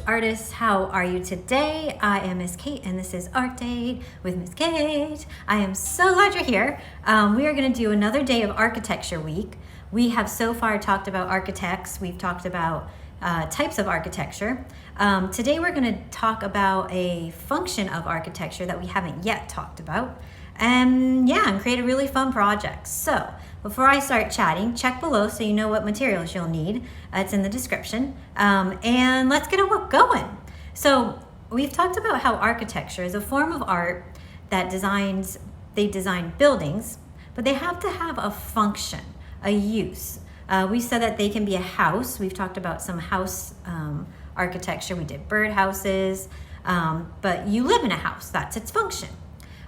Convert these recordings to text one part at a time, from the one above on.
artists, how are you today? I am Miss Kate and this is Art Date with Miss Kate. I am so glad you're here. We are going to do another day of Architecture Week. We have so far talked about architects. We've talked about types of architecture. Today we're going to talk about a function of architecture that we haven't yet talked about. And create a really fun project. So before I start chatting, check below so you know what materials you'll need. It's in the description. And let's get going. So we've talked about how architecture is a form of art that they design buildings, but they have to have a function, a use. We said that they can be a house. We've talked about some house architecture. We did birdhouses, but you live in a house. That's its function.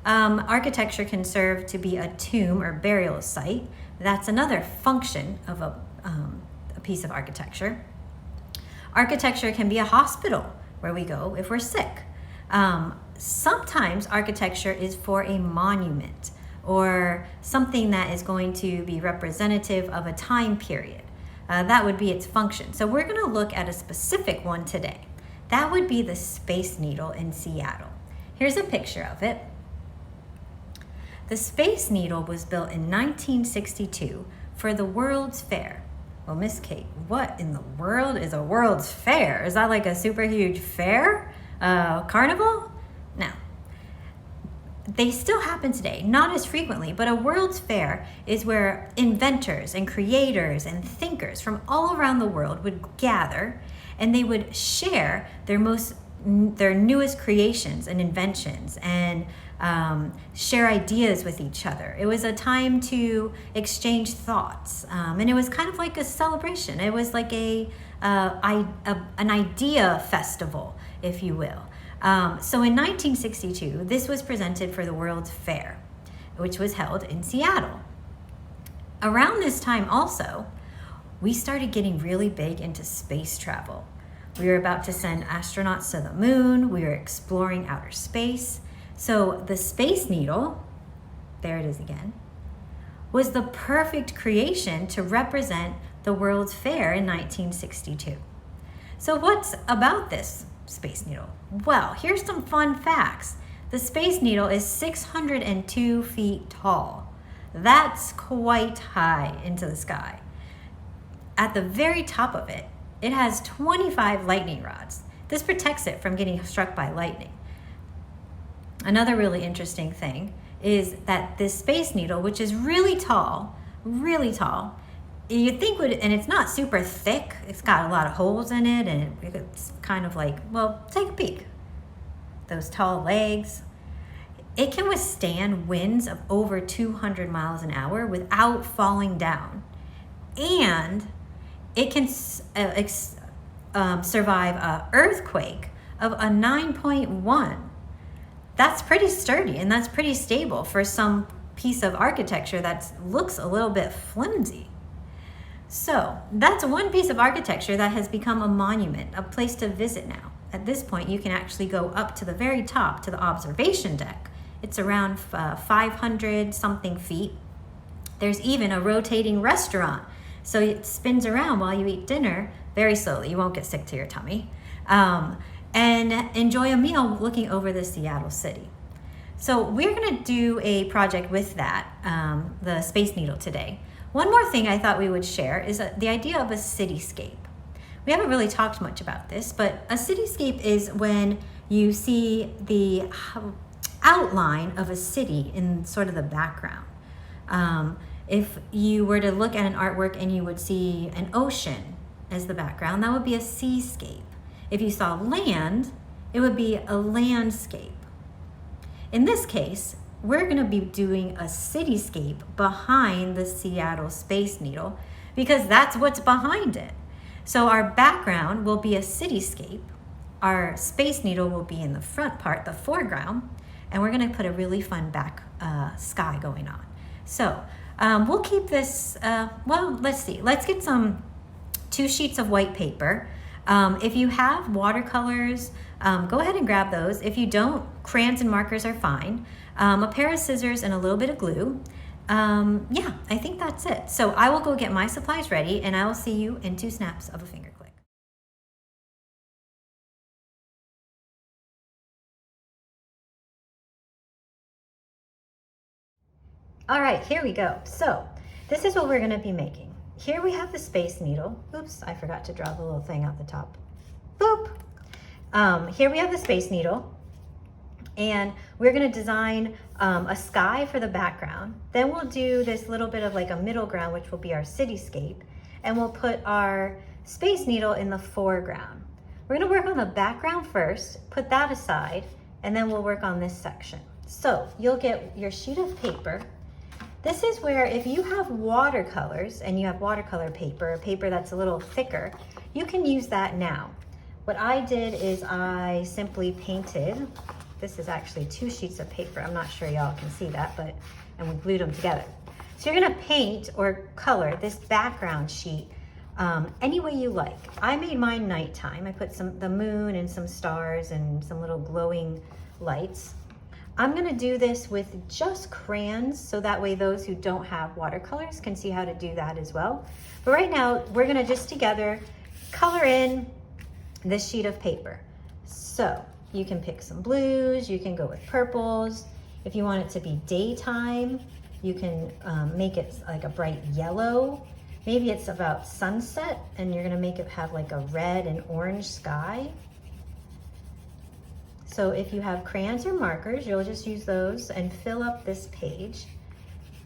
Architecture can serve to be a tomb or burial site. That's another function of a piece of architecture. Architecture can be a hospital where we go if we're sick. Sometimes architecture is for a monument or something that is going to be representative of a time period. That would be its function. So we're going to look at a specific one today. That would be the Space Needle in Seattle. Here's a picture of it. The Space Needle was built in 1962 for the World's Fair. Well, Miss Kate, what in the world is a World's Fair? Is that like a super huge fair? Carnival? No. They still happen today, not as frequently, but a World's Fair is where inventors and creators and thinkers from all around the world would gather and they would share their newest creations and inventions and share ideas with each other. It was a time to exchange thoughts, and it was kind of like a celebration. It was like an idea festival, if you will. So in 1962, this was presented for the World's Fair, which was held in Seattle. Around this time also, we started getting really big into space travel. We were about to send astronauts to the moon. We were exploring outer space. So the Space Needle, there it is again, was the perfect creation to represent the World's Fair in 1962. So what's about this Space Needle? Well, here's some fun facts. The Space Needle is 602 feet tall. That's quite high into the sky. At the very top of it, it has 25 lightning rods. This protects it from getting struck by lightning. Another really interesting thing is that this Space Needle, which is really tall, you'd think and it's not super thick, it's got a lot of holes in it, and it's kind of like, well, take a peek. Those tall legs. It can withstand winds of over 200 miles an hour without falling down. And it can survive an earthquake of a 9.1. That's pretty sturdy and that's pretty stable for some piece of architecture that looks a little bit flimsy. So that's one piece of architecture that has become a monument, a place to visit now. At this point, you can actually go up to the very top, to the observation deck. It's around 500 something feet. There's even a rotating restaurant. So it spins around while you eat dinner very slowly. You won't get sick to your tummy. And enjoy a meal looking over the Seattle city. So we're going to do a project with that, the Space Needle today. One more thing I thought we would share is the idea of a cityscape. We haven't really talked much about this, but a cityscape is when you see the outline of a city in sort of the background. If you were to look at an artwork and you would see an ocean as the background, that would be a seascape. If you saw land, it would be a landscape. In this case, we're going to be doing a cityscape behind the Seattle Space Needle because that's what's behind it. So our background will be a cityscape. Our Space Needle will be in the front part, the foreground, and we're going to put a really fun back sky going on. So we'll keep this, let's see. Let's get 2 sheets of white paper. If you have watercolors, go ahead and grab those. If you don't, crayons and markers are fine. A pair of scissors and a little bit of glue. I think that's it. So I will go get my supplies ready and I will see you in 2 snaps of a finger click. All right, here we go. So this is what we're gonna be making. Here we have the Space Needle. Oops, I forgot to draw the little thing at the top. Boop. Here we have the Space Needle, and we're gonna design a sky for the background. Then we'll do this little bit of like a middle ground, which will be our cityscape, and we'll put our Space Needle in the foreground. We're gonna work on the background first, put that aside, and then we'll work on this section. So you'll get your sheet of paper. This is where if you have watercolors and you have watercolor paper, paper that's a little thicker, you can use that now. What I did is I simply painted, this is actually 2 sheets of paper. I'm not sure y'all can see that, and we glued them together. So you're gonna paint or color this background sheet any way you like. I made mine nighttime. I put the moon and some stars and some little glowing lights. I'm gonna do this with just crayons, so that way those who don't have watercolors can see how to do that as well. But right now, we're gonna just together color in this sheet of paper. So you can pick some blues, you can go with purples. If you want it to be daytime, you can make it like a bright yellow. Maybe it's about sunset and you're gonna make it have like a red and orange sky. So if you have crayons or markers, you'll just use those and fill up this page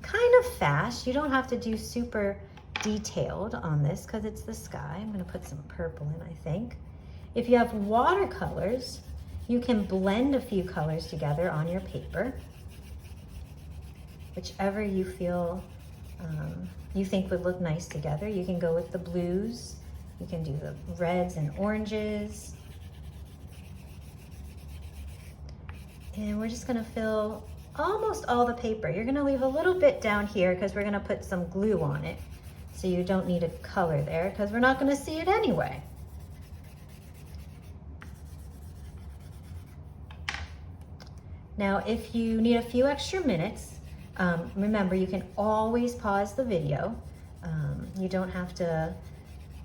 kind of fast. You don't have to do super detailed on this because it's the sky. I'm gonna put some purple in, I think. If you have watercolors, you can blend a few colors together on your paper, whichever you feel you think would look nice together. You can go with the blues, you can do the reds and oranges. And we're just gonna fill almost all the paper. You're gonna leave a little bit down here because we're gonna put some glue on it. So you don't need a color there because we're not gonna see it anyway. Now, if you need a few extra minutes, remember you can always pause the video. You don't have to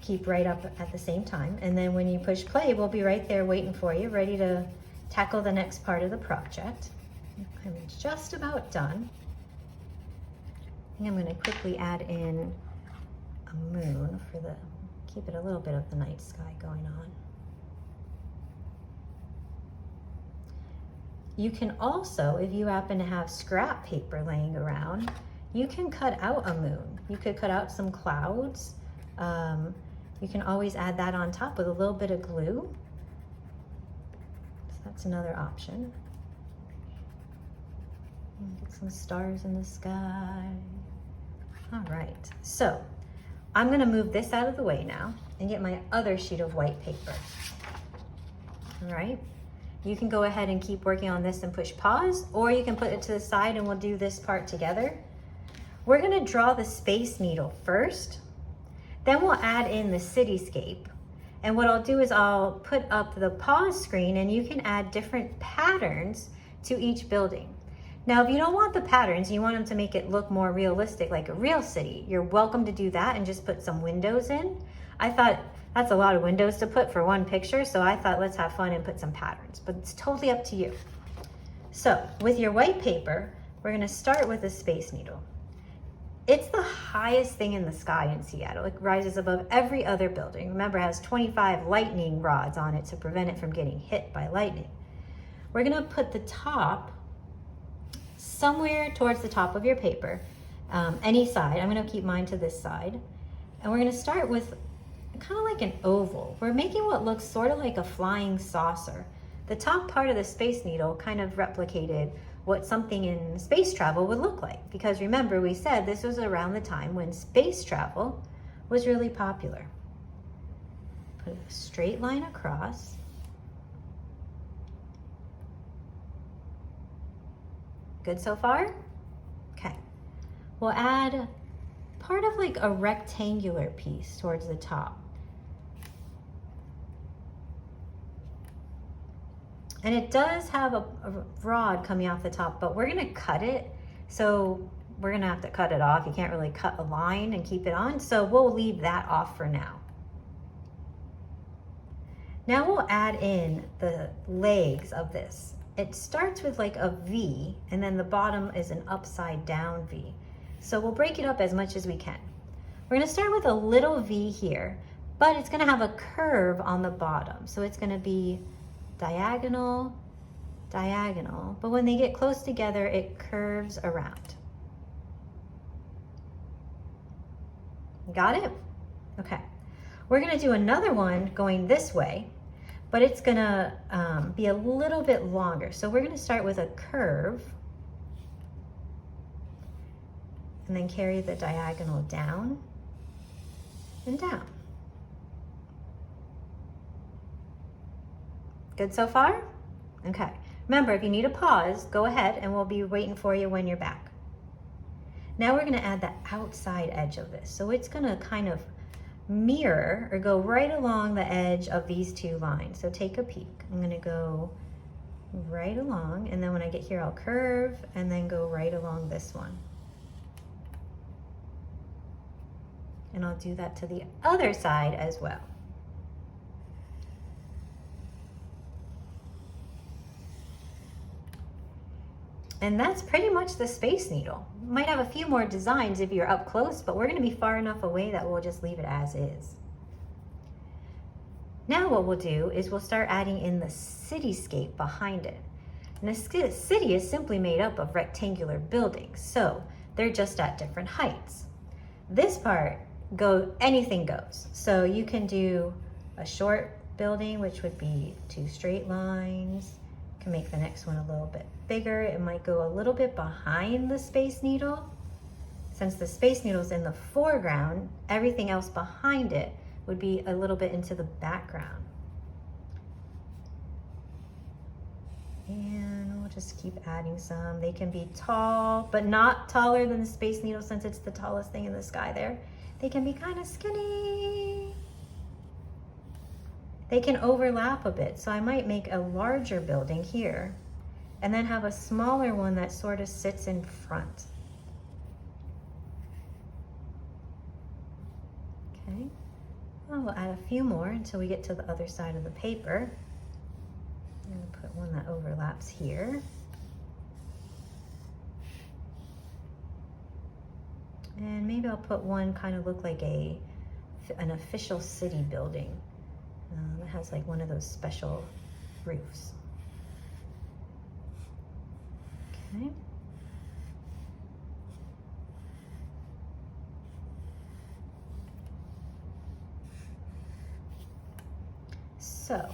keep right up at the same time. And then when you push play, we'll be right there waiting for you, ready to tackle the next part of the project. I'm just about done. And I'm gonna quickly add in a moon for keep it a little bit of the night sky going on. You can also, if you happen to have scrap paper laying around, you can cut out a moon. You could cut out some clouds. You can always add that on top with a little bit of glue. So that's another option. Get some stars in the sky. All right, so I'm gonna move this out of the way now and get my other sheet of white paper. All right. You can go ahead and keep working on this and push pause, or you can put it to the side and we'll do this part together. We're gonna draw the Space Needle first, then we'll add in the cityscape. And what I'll do is I'll put up the pause screen and you can add different patterns to each building. Now, if you don't want the patterns, you want them to make it look more realistic, like a real city, you're welcome to do that and just put some windows in. I thought, that's a lot of windows to put for one picture, so I thought let's have fun and put some patterns, but it's totally up to you. So with your white paper, we're gonna start with the Space Needle. It's the highest thing in the sky in Seattle. It rises above every other building. Remember, it has 25 lightning rods on it to prevent it from getting hit by lightning. We're gonna put the top somewhere towards the top of your paper, any side. I'm gonna keep mine to this side. And we're gonna start with kind of like an oval. We're making what looks sort of like a flying saucer. The top part of the Space Needle kind of replicated what something in space travel would look like. Because remember, we said this was around the time when space travel was really popular. Put a straight line across. Good so far? Okay. We'll add part of like a rectangular piece towards the top. And it does have a rod coming off the top, but we're gonna cut it. So we're gonna have to cut it off. You can't really cut a line and keep it on. So we'll leave that off for now. Now we'll add in the legs of this. it starts with like a V, and then the bottom is an upside down V. So we'll break it up as much as we can. We're gonna start with a little V here, but it's gonna have a curve on the bottom. So it's gonna be diagonal, diagonal, but when they get close together, it curves around. Got it? Okay. We're gonna do another one going this way, but it's gonna be a little bit longer. So we're gonna start with a curve and then carry the diagonal down and down. Good so far? Okay. Remember, if you need a pause, go ahead and we'll be waiting for you when you're back. Now we're gonna add the outside edge of this. So it's gonna kind of mirror or go right along the edge of these two lines. So take a peek. I'm gonna go right along, and then when I get here, I'll curve and then go right along this one. And I'll do that to the other side as well. And that's pretty much the Space Needle. Might have a few more designs if you're up close, but we're gonna be far enough away that we'll just leave it as is. Now what we'll do is we'll start adding in the cityscape behind it. And the city is simply made up of rectangular buildings, so they're just at different heights. This part, anything goes. So you can do a short building, which would be 2 straight lines. Can make the next one a little bit bigger. It might go a little bit behind the Space Needle. Since the Space Needle's in the foreground, everything else behind it would be a little bit into the background. And we'll just keep adding some. They can be tall, but not taller than the Space Needle since it's the tallest thing in the sky there. They can be kind of skinny. They can overlap a bit, so I might make a larger building here and then have a smaller one that sort of sits in front. Okay, well, we'll add a few more until we get to the other side of the paper. I'm going to put one that overlaps here. And maybe I'll put one kind of look like an official city building. It has like one of those special roofs. Okay. So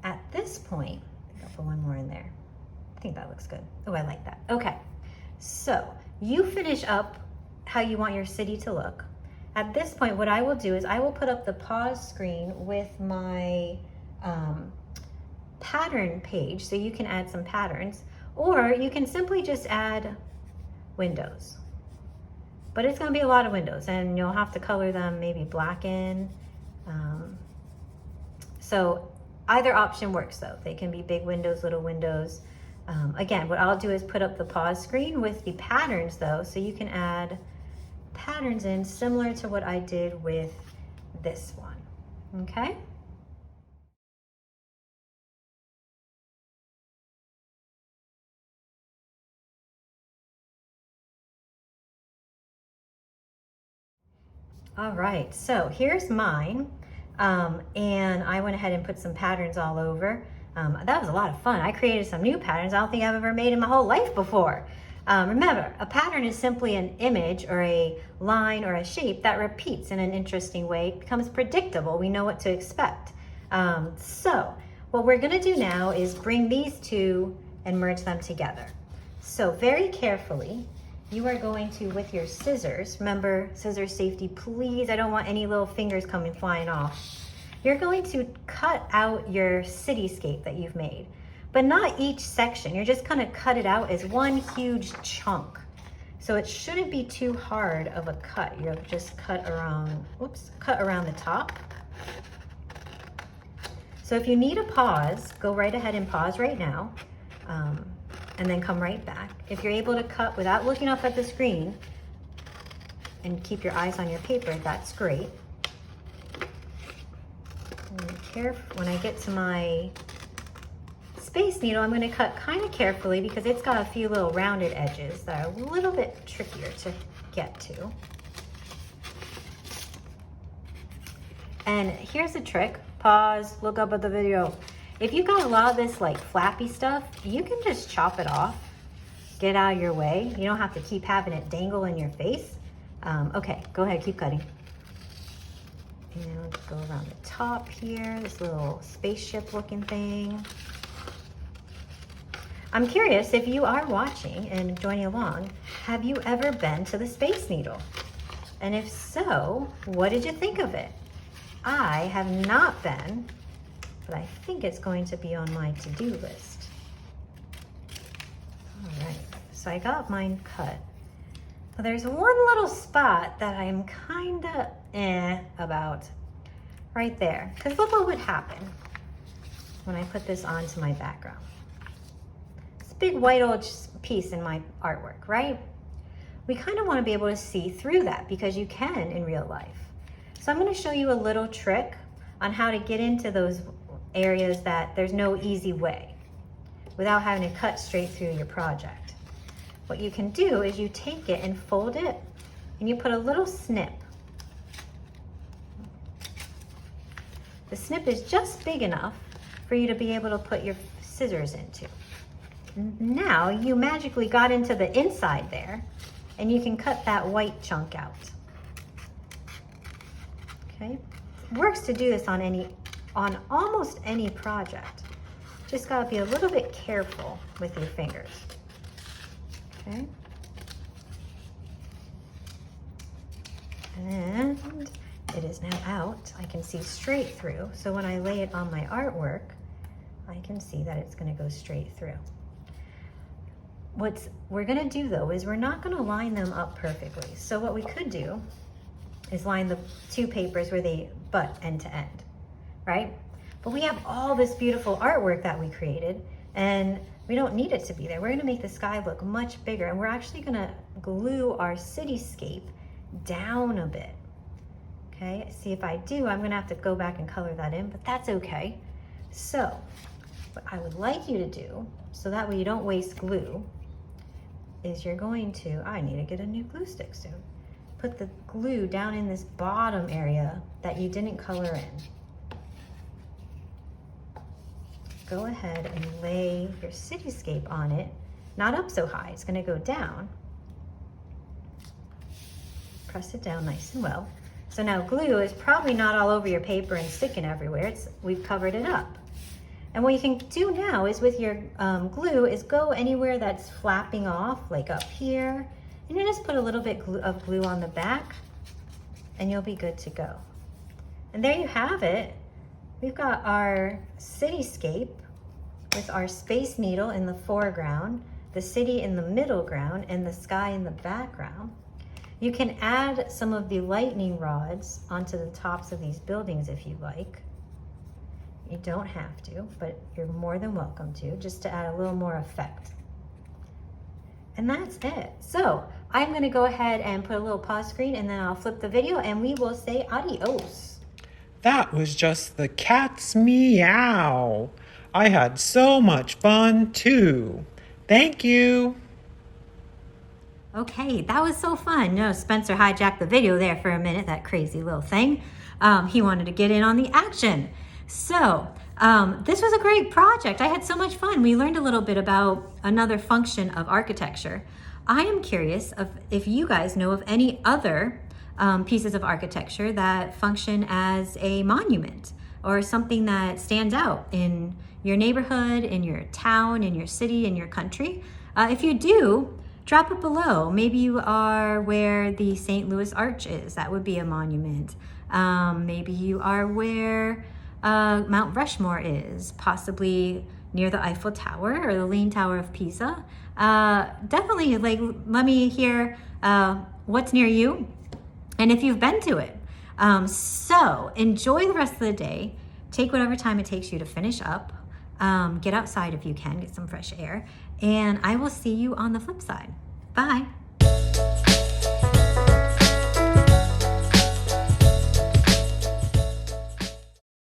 at this point, I'll put one more in there. I think that looks good. Oh, I like that. Okay. So you finish up how you want your city to look. At this point, what I will do is I will put up the pause screen with my pattern page, so you can add some patterns, or you can simply just add windows. But it's gonna be a lot of windows, and you'll have to color them, maybe black in. So either option works though. They can be big windows, little windows. Again, what I'll do is put up the pause screen with the patterns though, so you can add patterns in similar to what I did with this one, okay? All right, so here's mine, and I went ahead and put some patterns all over. That was a lot of fun. I created some new patterns I don't think I've ever made in my whole life before. Remember, a pattern is simply an image or a line or a shape that repeats in an interesting way. It becomes predictable. We know what to expect. So what we're going to do now is bring these two and merge them together. So very carefully, you are going to, with your scissors, remember scissors safety, please. I don't want any little fingers coming flying off. You're going to cut out your cityscape that you've made. But not each section. You're just gonna cut it out as one huge chunk. So it shouldn't be too hard of a cut. You'll just cut around, cut around the top. So if you need a pause, go right ahead and pause right now, and then come right back. If you're able to cut without looking up at the screen and keep your eyes on your paper, that's great. And when I get to my Space Needle, I'm going to cut kind of carefully because it's got a few little rounded edges that are a little bit trickier to get to. And here's a trick. Pause, look up at the video. If you've got a lot of this like flappy stuff, you can just chop it off, get out of your way. You don't have to keep having it dangle in your face. Okay, go ahead, keep cutting. And let's go around the top here, this little spaceship looking thing. I'm curious, if you are watching and joining along, have you ever been to the Space Needle? And if so, what did you think of it? I have not been, but I think it's going to be on my to-do list. All right, so I got mine cut. But there's one little spot that I'm kinda about, right there. Because look what would happen when I put this onto my background. It's a big white old piece in my artwork, right? We kind of want to be able to see through that because you can in real life. So I'm going to show you a little trick on how to get into those areas that there's no easy way without having to cut straight through your project. What you can do is you take it and fold it and you put a little snip. The snip is just big enough for you to be able to put your scissors into. Now you magically got into the inside there and you can cut that white chunk out. Okay, it works to do this on almost any project. Just gotta be a little bit careful with your fingers. Okay. And it is now out. I can see straight through. So when I lay it on my artwork, I can see that it's gonna go straight through. What we're gonna do though is we're not gonna line them up perfectly. So what we could do is line the two papers where they butt end to end, right? But we have all this beautiful artwork that we created and we don't need it to be there. We're gonna make the sky look much bigger and we're actually gonna glue our cityscape down a bit. Okay, see if I do, I'm gonna have to go back and color that in, but that's okay. So, what I would like you to do, so that way you don't waste glue, is you're going to, I need to get a new glue stick soon. Put the glue down in this bottom area that you didn't color in. Go ahead and lay your cityscape on it, not up so high, it's gonna go down. Press it down nice and well. So now glue is probably not all over your paper and sticking everywhere, we've covered it up. And what you can do now is with your glue is go anywhere that's flapping off, like up here, and you just put a little bit of glue on the back and you'll be good to go. And there you have it. We've got our cityscape with our Space Needle in the foreground, the city in the middle ground, and the sky in the background. You can add some of the lightning rods onto the tops of these buildings if you like. You don't have to, but you're more than welcome to, just to add a little more effect. And that's it. So I'm gonna go ahead and put a little pause screen and then I'll flip the video and we will say adios. That was just the cat's meow. I had so much fun too. Thank you. Okay, that was so fun. No, Spencer hijacked the video there for a minute, that crazy little thing. He wanted to get in on the action. So this was a great project. I had so much fun. We learned a little bit about another function of architecture. I am curious if you guys know of any other pieces of architecture that function as a monument or something that stands out in your neighborhood, in your town, in your city, in your country. If you do, drop it below. Maybe you are where the St. Louis Arch is. That would be a monument. Maybe you are where Mount Rushmore is, possibly near the Eiffel Tower or the Leaning Tower of Pisa. Definitely, let me hear what's near you and if you've been to it. So enjoy the rest of the day. Take whatever time it takes you to finish up. Get outside if you can, get some fresh air, and I will see you on the flip side. Bye.